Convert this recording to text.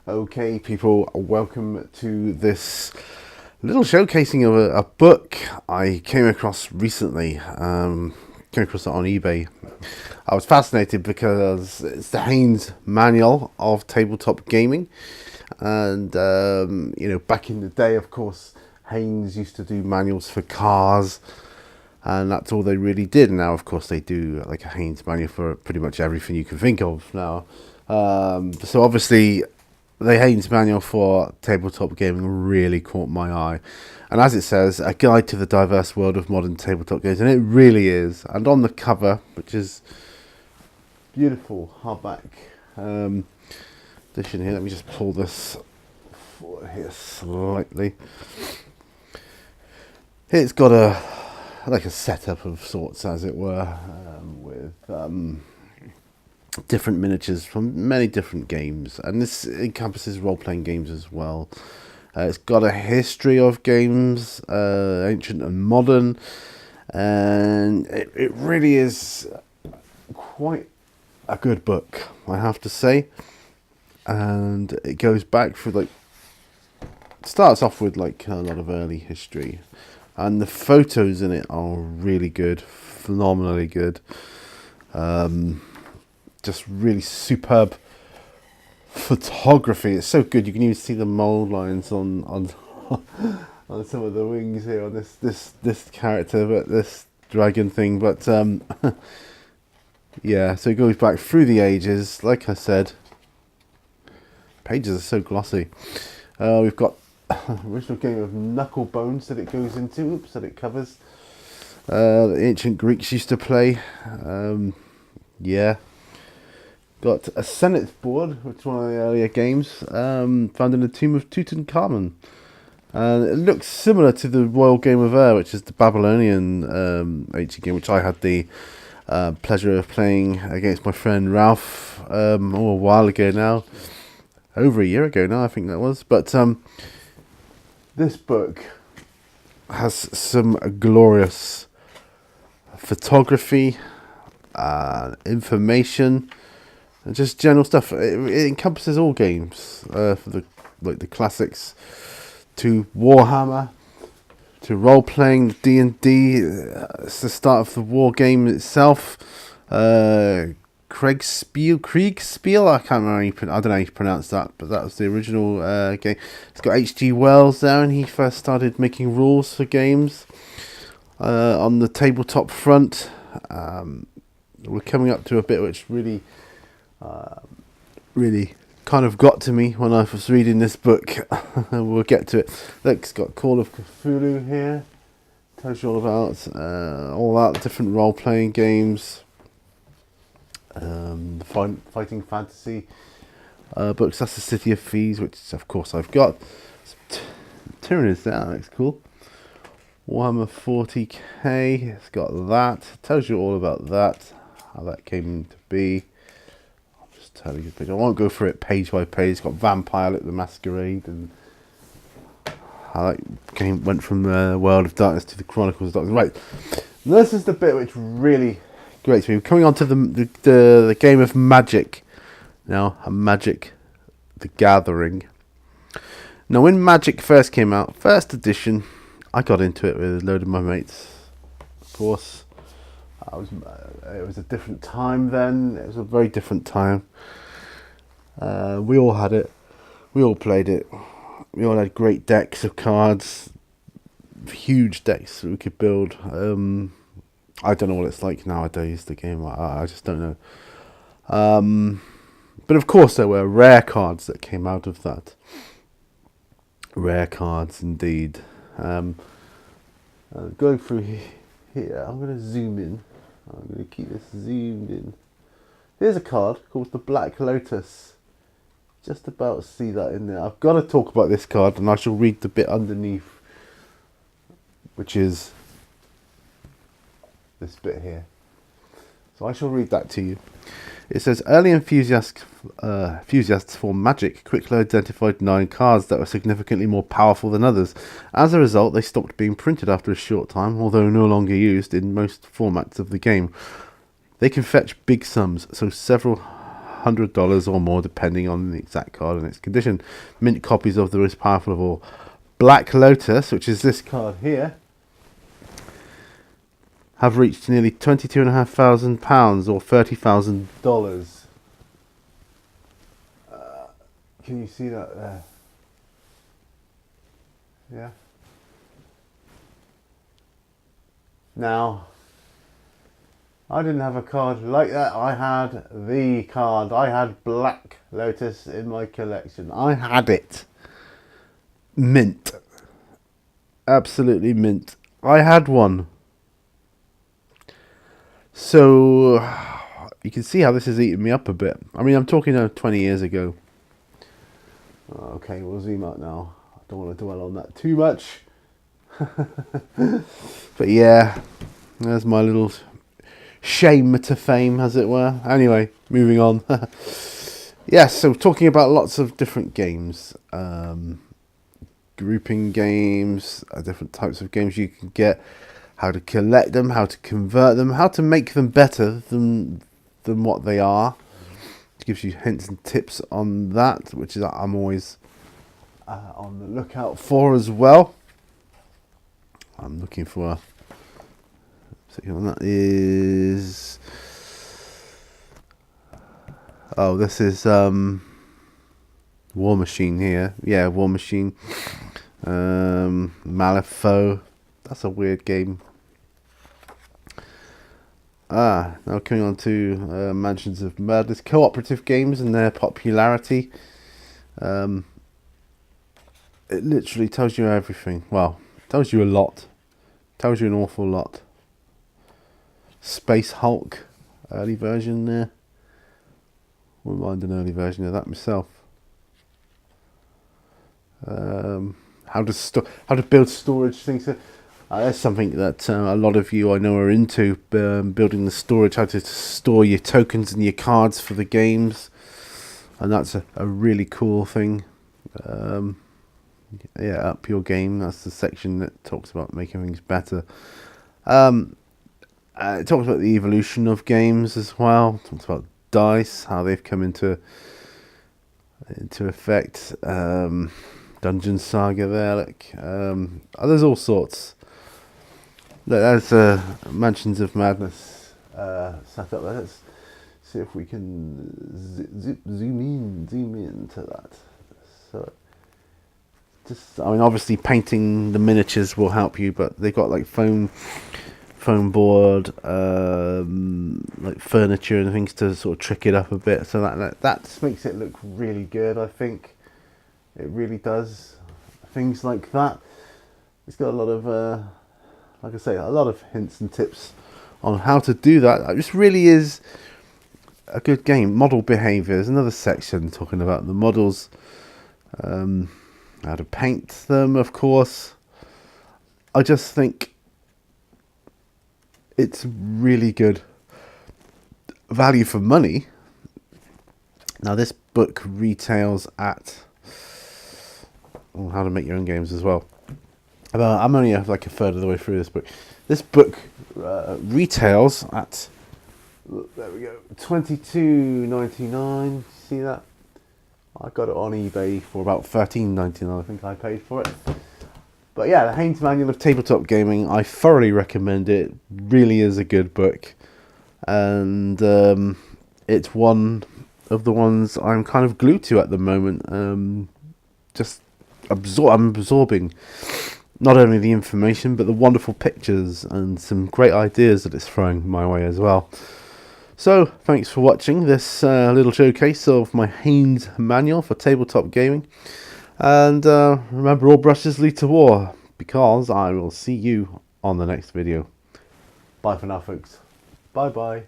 Okay, people, welcome to this little showcasing of a book I came across recently. Came across it on eBay. I was fascinated because it's the Haynes manual of tabletop gaming, and back in the day, of course, Haynes used to do manuals for cars, and that's all they really did. Now, of course, they do like a Haynes manual for pretty much everything you can think of now. So obviously, the Haynes manual for tabletop gaming really caught my eye, and as it says, a guide to the diverse world of modern tabletop games, and it really is. And on the cover, which is beautiful hardback edition here, let me just pull this forward here slightly. It's got a setup of sorts, as it were, with different miniatures from many different games, and this encompasses role-playing games as well. It's got a history of games, ancient and modern, and it really is quite a good book, I have to say. And it goes back through starts off with a lot of early history, and the photos in it are really good, phenomenally good. Just really superb photography. It's so good. You can even see the mold lines on on some of the wings here on this character, but this dragon thing. But yeah, so it goes back through the ages. Like I said, pages are so glossy. We've got original game of knuckle bones that it goes into. Oops, that it covers. The ancient Greeks used to play. Yeah. Got a Senate board, which is one of the earlier games, found in the tomb of Tutankhamun. And it looks similar to the Royal Game of Air, which is the Babylonian ancient game, which I had the pleasure of playing against my friend Ralph a while ago now. Over a year ago now, I think that was. But this book has some glorious photography, information, and just general stuff. It encompasses all games, for the classics, to Warhammer, to role playing, D&D. It's the start of the war game itself. Kriegspiel. I can't remember. I don't know how you pronounce that, but that was the original game. It's got H.G. Wells there, and he first started making rules for games on the tabletop front. We're coming up to a bit which really kind of got to me when I was reading this book. We'll get to it. Look, it's got Call of Cthulhu here. Tells you all about different role-playing games. Fighting fantasy books. That's the City of Thieves, which of course I've got. Tyrannus there, that looks cool. Warhammer 40k, it's got that. Tells you all about that, how that came to be. I'll just tell you a bit. I won't go through it page by page. It's got Vampire the Masquerade, and how that game went from the World of Darkness to the Chronicles of Darkness. Right, this is the bit which really grates me. We're coming on to the game of Magic now. Magic the Gathering. Now, when Magic first came out, first edition, I got into it with a load of my mates. Of course, it was a different time then. It was a very different time. We all had it. We all played it. We all had great decks of cards, huge decks that we could build. I don't know what it's like nowadays, the game. I just don't know. But of course, there were rare cards that came out of that. Rare cards, indeed. Going through here, I'm going to zoom in. I'm going to keep this zoomed in. Here's a card called the Black Lotus. Just about see that in there. I've got to talk about this card, and I shall read the bit underneath, which is this bit here. So I shall read that to you. It says, early enthusiasts for Magic quickly identified 9 cards that were significantly more powerful than others. As a result, they stopped being printed after a short time, although no longer used in most formats of the game. They can fetch big sums, so several $100 or more depending on the exact card and its condition. Mint copies of the most powerful of all, Black Lotus, which is this card here, have reached nearly £22,500 or $30,000. Can you see that there? Yeah. Now, I didn't have a card like that. I had the card. I had Black Lotus in my collection. I had it. Mint. Absolutely mint. I had one. So, you can see how this has eaten me up a bit. I mean, I'm talking 20 years ago. Okay, we'll zoom out now. I don't want to dwell on that too much. But yeah, there's my little shame to fame, as it were. Anyway, moving on. Yes, so talking about lots of different games. Grouping games, different types of games you can get, how to collect them, how to convert them, how to make them better than what they are. It gives you hints and tips on that, which is I'm always on the lookout for as well. I'm looking for a second one. That is, oh, this is War Machine here. Yeah, War Machine. Malifaux. That's a weird game. Now coming on to Mansions of Madness. Cooperative games and their popularity. It literally tells you everything. Well, tells you a lot. Tells you an awful lot. Space Hulk. Early version there. Wouldn't mind an early version of that myself. How to build storage things. That's something that a lot of you I know are into, building the storage, how to store your tokens and your cards for the games, and that's a really cool thing. Yeah, up your game. That's the section that talks about making things better. It talks about the evolution of games as well. It talks about dice, how they've come into effect. Dungeon Saga there, like there's all sorts. Look, there's Mansions of Madness set up there. Let's see if we can zoom in to that. So, I mean, obviously painting the miniatures will help you, but they've got like foam board, like furniture and things to sort of trick it up a bit. So that makes it look really good, I think. It really does. Things like that. It's got a lot of, like I say, a lot of hints and tips on how to do that. It just really is a good game. Model behaviour. There's another section talking about the models. How to paint them, of course. I just think it's really good value for money. Now, this book retails at... how to make your own games as well. I'm only like a third of the way through this book. This book retails at, there we go, $22.99. See that? I got it on eBay for about $13.99. I think I paid for it. But yeah, the Haynes Manual of Tabletop Gaming. I thoroughly recommend it. Really is a good book, and it's one of the ones I'm kind of glued to at the moment. Just I'm absorbing not only the information but the wonderful pictures and some great ideas that it's throwing my way as well. So thanks for watching this little showcase of my Haynes manual for tabletop gaming, and remember, all brushes lead to war, because I will see you on the next video. Bye for now, folks. Bye bye.